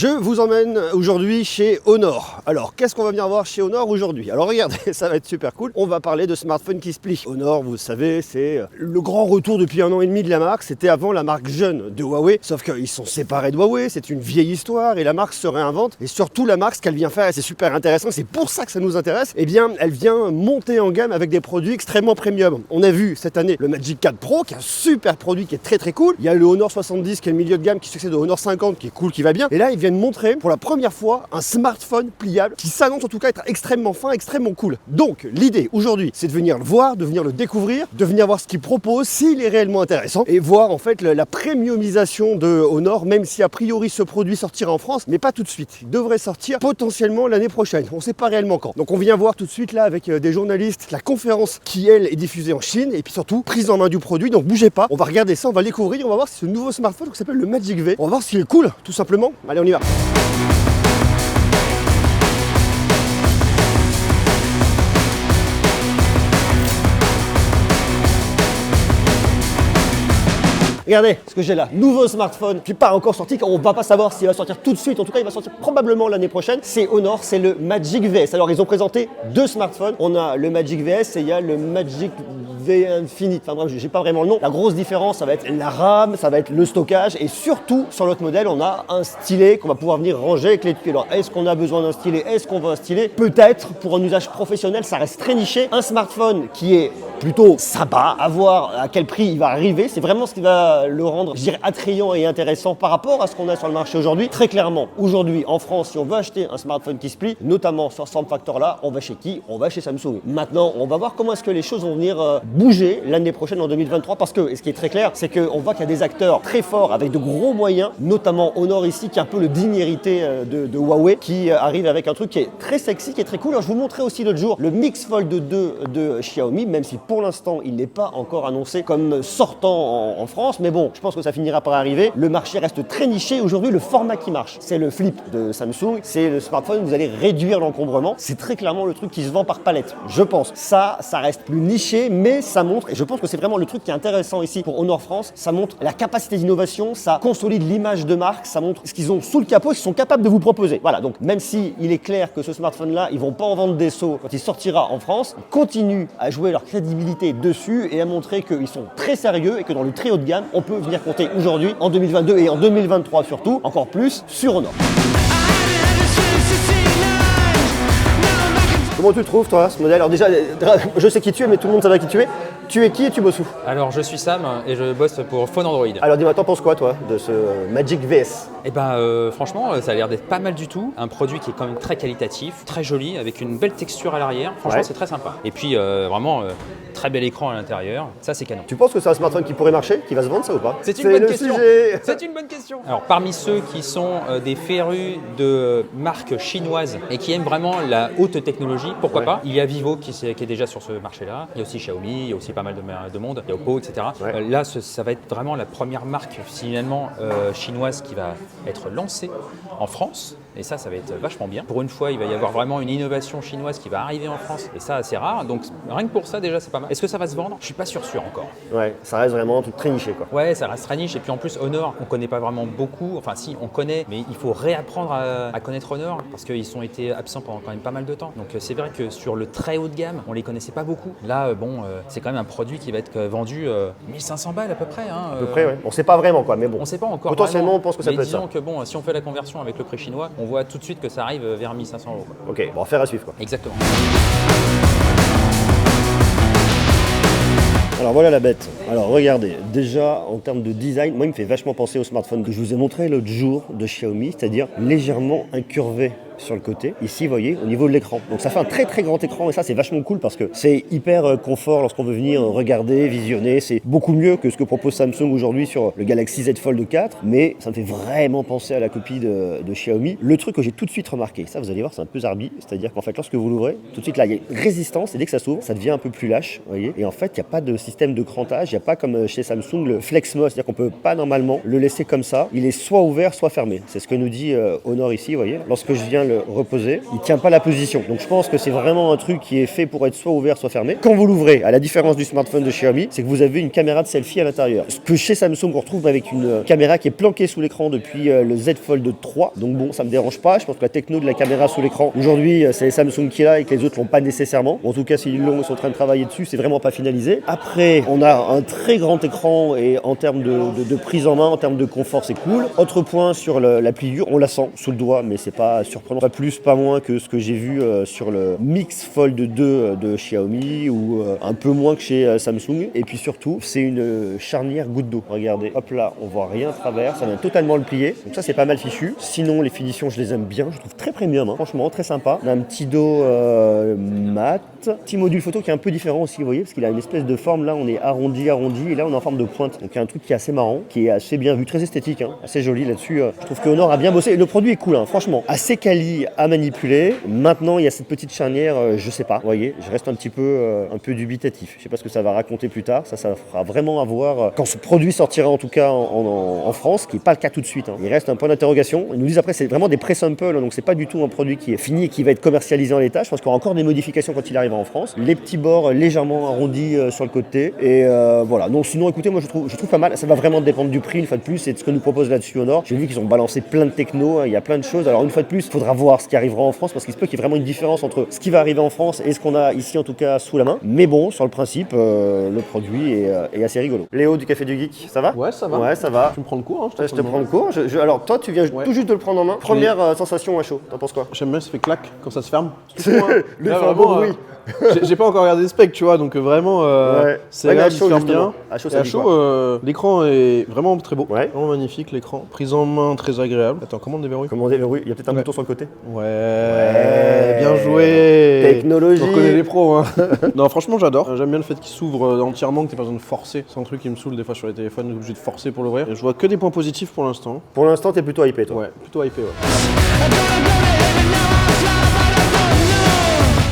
Je vous emmène aujourd'hui chez Honor. Alors, qu'est-ce qu'on va venir voir chez Honor aujourd'hui? Alors regardez, ça va être super cool. On va parler de smartphones qui se plient. Honor, vous savez, c'est le grand retour depuis 1 an et demi de la marque. C'était avant la marque jeune de Huawei, sauf qu'ils sont séparés de Huawei, c'est une vieille histoire et la marque se réinvente. Et surtout, la marque, ce qu'elle vient faire, et c'est super intéressant, c'est pour ça que ça nous intéresse, eh bien, elle vient monter en gamme avec des produits extrêmement premium. On a vu cette année le Magic 4 Pro, qui est un super produit qui est très très cool. Il y a le Honor 70 qui est le milieu de gamme qui succède au Honor 50 qui est cool, qui va bien. Et là, ils viennent montrer pour la première fois un smartphone pliable qui s'annonce en tout cas être extrêmement fin, extrêmement cool. Donc l'idée aujourd'hui, c'est de venir le voir, de venir le découvrir, de venir voir ce qu'il propose, s'il est réellement intéressant, et voir en fait la premiumisation de Honor, même si a priori ce produit sortira en France, mais pas tout de suite. Il devrait sortir potentiellement l'année prochaine. On ne sait pas réellement quand. Donc on vient voir tout de suite là avec des journalistes la conférence qui elle est diffusée en Chine, et puis surtout prise en main du produit. Donc bougez pas, on va regarder ça, on va le découvrir, on va voir si ce nouveau smartphone qui s'appelle le Magic V, on va voir s'il est cool, tout simplement. Allez, on y va. Regardez ce que j'ai là, nouveau smartphone qui n'est pas encore sorti, on ne va pas savoir s'il va sortir tout de suite, en tout cas il va sortir probablement l'année prochaine. C'est Honor, c'est le Magic VS. Alors ils ont présenté deux smartphones, on a le Magic VS et il y a le Magic V Infinite, enfin bref, j'ai pas vraiment le nom. La grosse différence, ça va être la RAM, ça va être le stockage et surtout sur l'autre modèle, on a un stylet qu'on va pouvoir venir ranger avec les pieds. Alors est-ce qu'on a besoin d'un stylet? Est-ce qu'on veut un stylet? Peut-être, pour un usage professionnel, ça reste très niché. Un smartphone qui est plutôt sympa, à voir à quel prix il va arriver, c'est vraiment ce qui va le rendre, je dirais, attrayant et intéressant par rapport à ce qu'on a sur le marché aujourd'hui. Très clairement, aujourd'hui en France, si on veut acheter un smartphone qui se plie, notamment sur ce form factor là, on va chez qui? On va chez Samsung. Maintenant, on va voir comment est-ce que les choses vont venir bouger l'année prochaine en 2023, parce que, et ce qui est très clair, c'est qu'on voit qu'il y a des acteurs très forts avec de gros moyens, notamment Honor ici, qui est un peu le digne hérité de Huawei, qui arrive avec un truc qui est très sexy, qui est très cool. Alors, je vous montrais aussi l'autre jour le Mix Fold 2 de Xiaomi, même si pour l'instant, il n'est pas encore annoncé comme sortant en France, mais bon, je pense que ça finira par arriver. Le marché reste très niché. Aujourd'hui, le format qui marche, c'est le Flip de Samsung. C'est le smartphone où vous allez réduire l'encombrement. C'est très clairement le truc qui se vend par palette, je pense. Ça reste plus niché, mais ça montre, et je pense que c'est vraiment le truc qui est intéressant ici pour Honor France, ça montre la capacité d'innovation, ça consolide l'image de marque, ça montre ce qu'ils ont sous le capot, ce qu'ils sont capables de vous proposer. Voilà, donc même si il est clair que ce smartphone-là, ils vont pas en vendre des seaux quand il sortira en France, ils continuent à jouer leur crédibilité dessus et à montrer qu'ils sont très sérieux et que dans le très haut de gamme, on peut venir compter aujourd'hui, en 2022 et en 2023 surtout, encore plus sur Honor. Comment tu le trouves toi, ce modèle? Alors déjà, je sais qui tu es, mais tout le monde savait qui tu es. Tu es qui et tu bosses où? Alors je suis Sam et je bosse pour Phone Android. Alors dis-moi, t'en penses quoi toi de ce Magic VS? Et franchement ça a l'air d'être pas mal du tout. Un produit qui est quand même très qualitatif, très joli, avec une belle texture à l'arrière. Franchement c'est très sympa. Et puis vraiment très bel écran à l'intérieur. Ça c'est canon. Tu penses que c'est un smartphone qui pourrait marcher, qui va se vendre ça ou pas? C'est une bonne question. C'est une bonne question. Alors parmi ceux qui sont des férus de marques chinoises et qui aiment vraiment la haute technologie, pourquoi pas? Il y a Vivo qui est déjà sur ce marché-là. Il y a aussi Xiaomi, il y a aussi pas mal de monde, il y a Oppo, etc. Là, ça va être vraiment la première marque finalement chinoise qui va être lancée en France. Et ça va être vachement bien. Pour une fois, il va y avoir vraiment une innovation chinoise qui va arriver en France. Et ça, c'est rare. Donc rien que pour ça, déjà, c'est pas mal. Est-ce que ça va se vendre? Je suis pas sûr encore. Ouais, ça reste vraiment un truc très niché, quoi. Ouais, ça reste très niche. Et puis en plus, Honor, on connaît pas vraiment beaucoup. Enfin, si, on connaît, mais il faut réapprendre à connaître Honor parce qu'ils ont été absents pendant quand même pas mal de temps. Donc c'est vrai que sur le très haut de gamme, on les connaissait pas beaucoup. Là, c'est quand même un produit qui va être vendu 1500 balles à peu près. À peu près, ouais. On sait pas vraiment, quoi, mais bon. On sait pas encore. Potentiellement, vraiment, on pense que ça peut être ça. Disons que bon, si on fait la conversion avec le prix chinois, on voit tout de suite que ça arrive vers 1500 €. Ok, bon, affaire à suivre, quoi. Exactement. Alors voilà la bête. Alors regardez, déjà en termes de design, moi il me fait vachement penser au smartphone que je vous ai montré l'autre jour de Xiaomi, c'est-à-dire légèrement incurvé sur le côté. Ici, vous voyez, au niveau de l'écran. Donc ça fait un très très grand écran et ça c'est vachement cool parce que c'est hyper confort lorsqu'on veut venir regarder, visionner. C'est beaucoup mieux que ce que propose Samsung aujourd'hui sur le Galaxy Z Fold 4, mais ça me fait vraiment penser à la copie de Xiaomi. Le truc que j'ai tout de suite remarqué, ça vous allez voir, c'est un peu zarbi, c'est-à-dire qu'en fait lorsque vous l'ouvrez, tout de suite là il y a une résistance et dès que ça s'ouvre, ça devient un peu plus lâche, vous voyez. Et en fait, il n'y a pas de système de crantage, il n'y a pas comme chez Samsung le Flex Mode, c'est-à-dire qu'on peut pas normalement le laisser comme ça. Il est soit ouvert, soit fermé. C'est ce que nous dit Honor ici, vous voyez. Lorsque je viens le reposer. Il tient pas la position. Donc je pense que c'est vraiment un truc qui est fait pour être soit ouvert, soit fermé. Quand vous l'ouvrez, à la différence du smartphone de Xiaomi, c'est que vous avez une caméra de selfie à l'intérieur. Ce que chez Samsung, on retrouve avec une caméra qui est planquée sous l'écran depuis le Z Fold 3. Donc bon, ça me dérange pas. Je pense que la techno de la caméra sous l'écran, aujourd'hui, c'est Samsung qui l'a et que les autres l'ont pas nécessairement. En tout cas, s'ils l'ont, ils sont en train de travailler dessus. C'est vraiment pas finalisé. Après, on a un très grand écran et en termes de prise en main, en termes de confort, c'est cool. Autre point sur la pliure, on la sent sous le doigt, mais c'est pas surprenant. Pas plus, pas moins que ce que j'ai vu sur le Mix Fold 2 de Xiaomi ou un peu moins que chez Samsung. Et puis surtout, c'est une charnière goutte d'eau. Regardez, hop là, on voit rien à travers, ça vient totalement le plier. Donc ça, c'est pas mal fichu. Sinon, les finitions, je les aime bien. Je trouve très premium, hein. Franchement, très sympa. On a un petit dos mat. Petit module photo qui est un peu différent aussi, vous voyez, parce qu'il a une espèce de forme. Là, on est arrondi, et là, on est en forme de pointe. Donc il y a un truc qui est assez marrant, qui est assez bien vu, très esthétique, hein, assez joli là-dessus. Je trouve que Honor a bien bossé. Et le produit est cool, hein, franchement. Assez quali à manipuler. Maintenant, il y a cette petite charnière, je sais pas. Vous voyez, je reste un peu dubitatif. Je sais pas ce que ça va raconter plus tard. Ça fera vraiment à voir quand ce produit sortira, en tout cas en France, qui n'est pas le cas tout de suite, hein. Il reste un point d'interrogation. Ils nous disent après, c'est vraiment des pré-samples, hein, donc c'est pas du tout un produit qui est fini et qui va être commercialisé en l'état. Je pense qu'il y aura encore des modifications quand il arrivera en France. Les petits bords légèrement arrondis sur le côté. Et voilà. Donc sinon, écoutez, moi je trouve pas mal. Ça va vraiment dépendre du prix, une fois de plus, et de ce que nous propose là-dessus Honor. J'ai vu qu'ils ont balancé plein de techno, hein, il y a plein de choses. Alors une fois de plus, il faudra voir ce qui arrivera en France, parce qu'il se peut qu'il y ait vraiment une différence entre ce qui va arriver en France et ce qu'on a ici, en tout cas, sous la main. Mais bon, sur le principe, le produit est assez rigolo. Léo du Café du Geek, ça va? Ouais, ça va. Ouais, ça va. Tu me prends le cours, hein, Je te prends le cours. Alors toi, tu viens tout juste de le prendre en main. Première sensation à chaud, t'en penses quoi? J'aime bien, ça fait clac quand ça se ferme. C'est tout, hein. Le Là, fait un beau vraiment, bruit. J'ai pas encore regardé les specs, tu vois, donc vraiment, c'est Ouais, mais là, à il se chaud, ferme justement. bien. À chaud, Et ça à dit chaud, quoi? l'écran est vraiment très beau. Ouais. Vraiment magnifique, l'écran. Prise en main très agréable. Attends, comment on déverrouille? Comment on déverrouille? Il y a peut-être un bouton sur le côté. Ouais, bien joué. Technologie. On connaît les pros, hein. Non, franchement, j'adore. J'aime bien le fait qu'il s'ouvre entièrement, que t'aies pas besoin de forcer. C'est un truc qui me saoule des fois sur les téléphones, t'es obligé de forcer pour l'ouvrir. Et je vois que des points positifs pour l'instant. Pour l'instant, t'es plutôt hypé, toi. Ouais, plutôt hypé, ouais.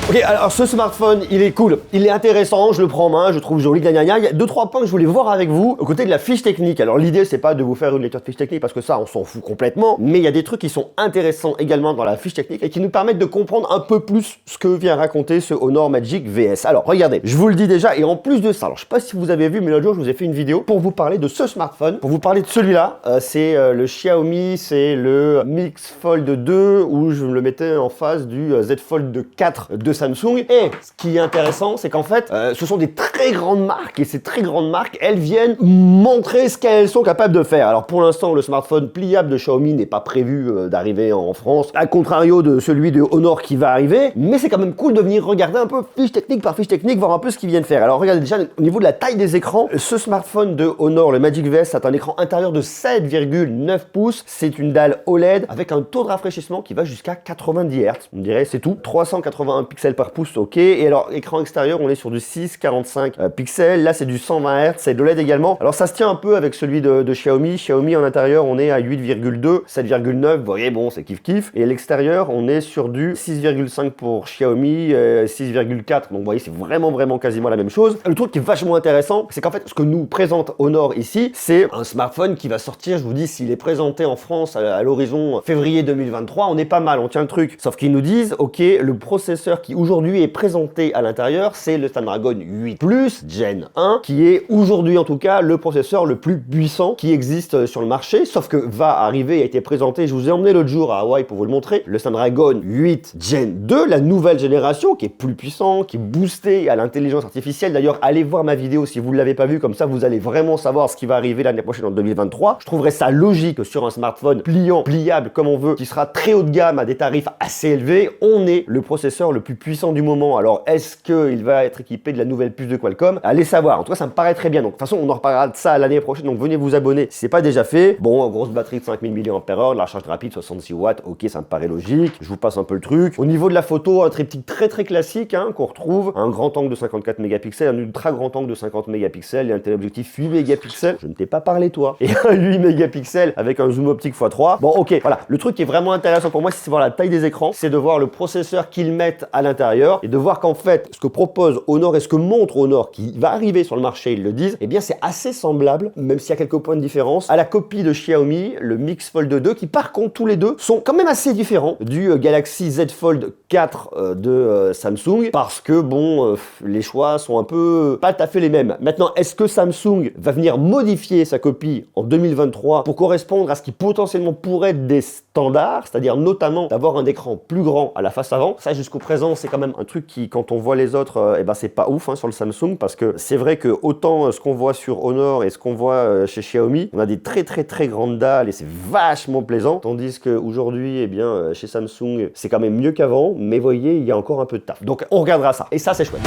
Ok, alors ce smartphone, il est cool, il est intéressant, je le prends en main, je le trouve joli, gna. Il y a 2-3 points que je voulais voir avec vous, aux côtés de la fiche technique. Alors l'idée, c'est pas de vous faire une lecture de fiche technique, parce que ça, on s'en fout complètement, mais il y a des trucs qui sont intéressants également dans la fiche technique et qui nous permettent de comprendre un peu plus ce que vient raconter ce Honor Magic VS. Alors regardez, je vous le dis déjà, et en plus de ça, alors je sais pas si vous avez vu, mais l'autre jour, je vous ai fait une vidéo pour vous parler de ce smartphone, pour vous parler de celui-là. C'est le Xiaomi, c'est le Mix Fold 2, où je le mettais en face du Z Fold 4 de Samsung. Et ce qui est intéressant, c'est qu'en fait, ce sont des très grandes marques, et ces très grandes marques, elles viennent montrer ce qu'elles sont capables de faire. Alors pour l'instant, le smartphone pliable de Xiaomi n'est pas prévu d'arriver en France, à contrario de celui de Honor qui va arriver, mais c'est quand même cool de venir regarder un peu fiche technique par fiche technique, voir un peu ce qu'ils viennent faire. Alors regardez déjà, au niveau de la taille des écrans, ce smartphone de Honor, le Magic VS, a un écran intérieur de 7,9 pouces, c'est une dalle OLED avec un taux de rafraîchissement qui va jusqu'à 90 Hz, on dirait, c'est tout, 381 pixels par pouce, ok. Et alors, écran extérieur, on est sur du 6,45 pixels. Là, c'est du 120 Hz, c'est de l'OLED également. Alors, ça se tient un peu avec celui de Xiaomi. Xiaomi, en intérieur, on est à 8,2, 7,9. Vous voyez, bon, c'est kiff-kiff. Et à l'extérieur, on est sur du 6,5 pour Xiaomi, 6,4. Donc, vous voyez, c'est vraiment quasiment la même chose. Le truc qui est vachement intéressant, c'est qu'en fait, ce que nous présente Honor ici, c'est un smartphone qui va sortir, je vous dis, s'il est présenté en France à l'horizon février 2023, on est pas mal, on tient le truc. Sauf qu'ils nous disent, ok, le processeur qui aujourd'hui est présenté à l'intérieur, c'est le Snapdragon 8 Plus Gen 1, qui est aujourd'hui en tout cas le processeur le plus puissant qui existe sur le marché, sauf que va arriver, a été présenté, je vous ai emmené l'autre jour à Hawaï pour vous le montrer, le Snapdragon 8 Gen 2, la nouvelle génération, qui est plus puissant, qui est boosté à l'intelligence artificielle. D'ailleurs, allez voir ma vidéo si vous ne l'avez pas vu, comme ça vous allez vraiment savoir ce qui va arriver l'année prochaine en 2023. Je trouverais ça logique que sur un smartphone pliant, pliable comme on veut, qui sera très haut de gamme à des tarifs assez élevés, on est le processeur le plus puissant du moment. Alors, est-ce qu'il va être équipé de la nouvelle puce de Qualcomm? Allez savoir. En tout cas, ça me paraît très bien. Donc, de toute façon, on en reparlera de ça l'année prochaine. Donc, venez vous abonner si c'est pas déjà fait. Bon, grosse batterie de 5000 mAh, la recharge rapide 66 watts. Ok, ça me paraît logique. Je vous passe un peu le truc. Au niveau de la photo, un triptyque très classique hein, qu'on retrouve. Un grand angle de 54 mégapixels, un ultra grand angle de 50 mégapixels et un téléobjectif 8 mégapixels. Je ne t'ai pas parlé, toi. Et un 8 mégapixels avec un zoom optique x3. Bon, ok, voilà. Le truc qui est vraiment intéressant pour moi, c'est de voir la taille des écrans. C'est de voir le processeur qu'ils mettent à l'intérieur l'intérieur et de voir qu'en fait, ce que propose Honor et ce que montre Honor qui va arriver sur le marché, ils le disent, eh bien c'est assez semblable, même s'il y a quelques points de différence, à la copie de Xiaomi, le Mix Fold 2, qui par contre tous les deux sont quand même assez différents du Galaxy Z Fold 4 de Samsung, parce que bon, les choix sont un peu pas tout à fait les mêmes. Maintenant, est-ce que Samsung va venir modifier sa copie en 2023 pour correspondre à ce qui potentiellement pourrait être des standards, c'est-à-dire notamment d'avoir un écran plus grand à la face avant? Ça, jusqu'au présent, c'est quand même un truc qui, quand on voit les autres, eh ben c'est pas ouf sur le Samsung, parce que c'est vrai que autant ce qu'on voit sur Honor et ce qu'on voit chez Xiaomi, on a des très grandes dalles et c'est vachement plaisant, tandis qu'aujourd'hui, eh bien, chez Samsung, c'est quand même mieux qu'avant, mais voyez, il y a encore un peu de taf. Donc on regardera ça, et ça c'est chouette.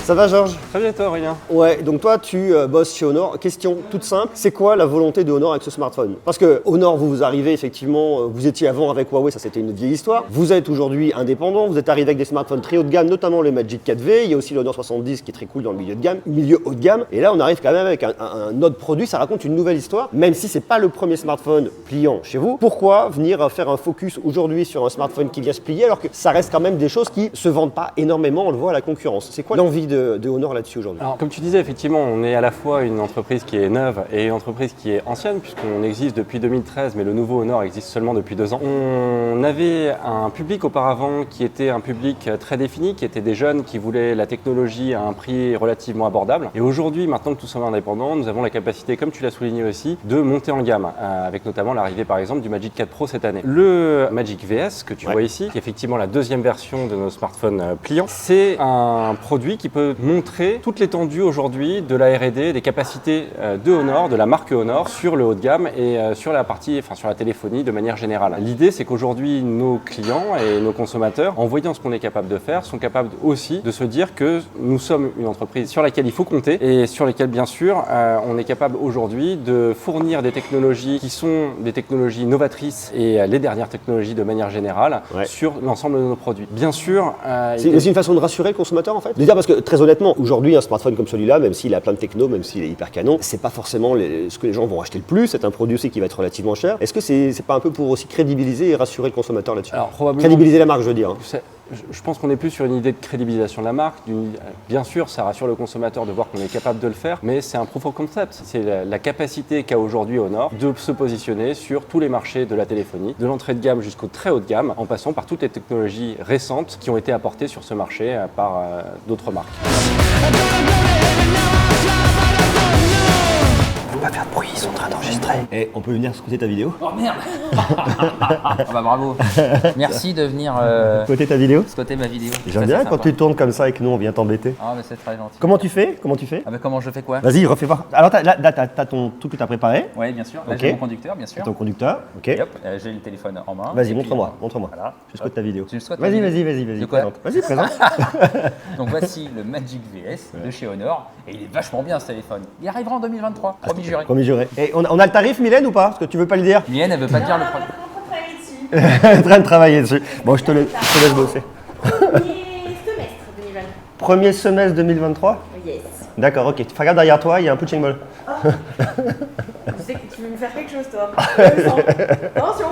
Ça va Georges? Très bien toi Aurélien. Ouais, donc toi tu bosses chez Honor. Question toute simple, c'est quoi la volonté de Honor avec ce smartphone? Parce que Honor, vous arrivez effectivement, vous étiez avant avec Huawei, ça c'était une vieille histoire. Vous êtes aujourd'hui indépendant, vous êtes arrivé avec des smartphones très haut de gamme, notamment le Magic 4V, il y a aussi l'Honor 70 qui est très cool dans le milieu de gamme, milieu haut de gamme. Et là on arrive quand même avec un autre produit, ça raconte une nouvelle histoire, même si c'est pas le premier smartphone pliant chez vous. Pourquoi venir faire un focus aujourd'hui sur un smartphone qui vient se plier alors que ça reste quand même des choses qui se vendent pas énormément, on le voit à la concurrence? C'est quoi l'envie de Honor là-dessus aujourd'hui? Alors, comme tu disais, effectivement, on est à la fois une entreprise qui est neuve et une entreprise qui est ancienne, puisqu'on existe depuis 2013, mais le nouveau Honor existe seulement depuis 2 ans. On avait un public auparavant qui était un public très défini, qui était des jeunes qui voulaient la technologie à un prix relativement abordable. Et aujourd'hui, maintenant que nous sommes indépendants, nous avons la capacité, comme tu l'as souligné aussi, de monter en gamme, avec notamment l'arrivée par exemple du Magic 4 Pro cette année. Le Magic VS que tu vois ici, qui est effectivement la deuxième version de nos smartphones pliants, c'est un produit qui peut montrer toute l'étendue aujourd'hui de la R&D, des capacités de Honor, de la marque Honor sur le haut de gamme et sur la partie, sur la téléphonie de manière générale. L'idée, c'est qu'aujourd'hui, nos clients et nos consommateurs, en voyant ce qu'on est capable de faire, sont capables aussi de se dire que nous sommes une entreprise sur laquelle il faut compter et sur lesquelles, bien sûr, on est capable aujourd'hui de fournir des technologies qui sont des technologies novatrices et les dernières technologies de manière générale sur l'ensemble de nos produits. Bien sûr, c'est une façon de rassurer le consommateur en fait, de dire, parce que très honnêtement, aujourd'hui, un smartphone comme celui-là, même s'il a plein de techno, même s'il est hyper canon, c'est pas forcément ce que les gens vont acheter le plus. C'est un produit aussi qui va être relativement cher. Est-ce que c'est pas un peu pour aussi crédibiliser et rassurer le consommateur là-dessus? Alors, probablement, crédibiliser la marque, je veux dire. Je pense qu'on est plus sur une idée de crédibilisation de la marque. Bien sûr, ça rassure le consommateur de voir qu'on est capable de le faire, mais c'est un proof of concept. C'est la capacité qu'a aujourd'hui Honor de se positionner sur tous les marchés de la téléphonie, de l'entrée de gamme jusqu'au très haut de gamme, en passant par toutes les technologies récentes qui ont été apportées sur ce marché par d'autres marques. Faut pas faire de bruit, ils sont en train d'enregistrer. Et on peut venir scoter ta vidéo? Oh merde. Bah bravo. Merci de venir Scoter ta vidéo? scoter ma vidéo. J'aime bien quand tu tournes comme ça et que nous on vient t'embêter. Ah mais c'est très gentil. Comment tu fais? Ah mais comment je fais quoi? Vas-y, refais voir. Alors là, t'as ton truc que t'as préparé. Oui, bien sûr. Là, Ok. j'ai mon conducteur, bien sûr. Ton conducteur. Ok. Et hop, j'ai le téléphone en main. Vas-y, Et puis, montre-moi. Voilà. Je scote ta vidéo. Tu le scottes, ta Vas-y, vidéo De quoi? présente. Vas-y, présente. Donc voici le Magic VS de chez Honor. Et il est vachement bien ce téléphone. Il arrivera en 2023. Promis juré. Promis juré. Et on a le tarif, Mylène, ou pas? Parce que tu veux pas le dire. Mylène, elle veut pas dire le produit. En train de travailler dessus. Bon, je te laisse bosser. Premier semestre 2023. Premier semestre 2023? Yes. D'accord, ok. Regarde derrière toi, il y a un punching ball. Je sais que tu veux me faire quelque chose, toi. Attention.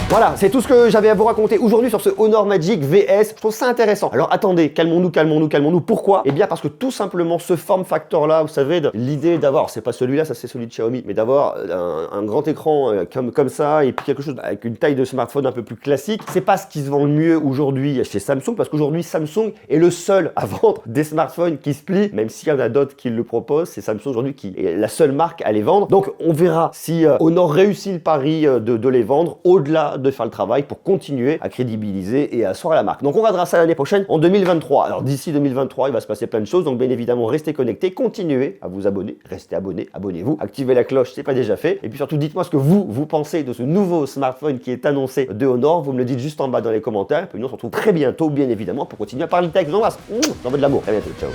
Voilà, c'est tout ce que j'avais à vous raconter aujourd'hui sur ce Honor Magic VS. Je trouve ça intéressant. Alors attendez, calmons-nous. Pourquoi? Eh bien parce que tout simplement ce form factor là, vous savez, l'idée d'avoir, c'est pas celui-là, ça c'est celui de Xiaomi, mais d'avoir un grand écran comme ça et puis quelque chose avec une taille de smartphone un peu plus classique, c'est pas ce qui se vend le mieux aujourd'hui chez Samsung, parce qu'aujourd'hui Samsung est le seul à vendre des smartphones qui se plient, même s'il y en a d'autres qui le proposent, c'est Samsung aujourd'hui qui est la seule marque à les vendre. Donc on verra si Honor réussit le pari de les vendre au-delà de faire le travail pour continuer à crédibiliser et à asseoir la marque. Donc on regardera ça l'année prochaine en 2023. Alors d'ici 2023, il va se passer plein de choses, donc bien évidemment restez connectés, continuez à vous abonner, restez abonnés, abonnez-vous, activez la cloche, c'est pas déjà fait, et puis surtout dites-moi ce que vous pensez de ce nouveau smartphone qui est annoncé de Honor, vous me le dites juste en bas dans les commentaires, et puis nous on se retrouve très bientôt bien évidemment pour continuer à parler tech. Je vous embrasse, j'en veux de l'amour, à bientôt, ciao.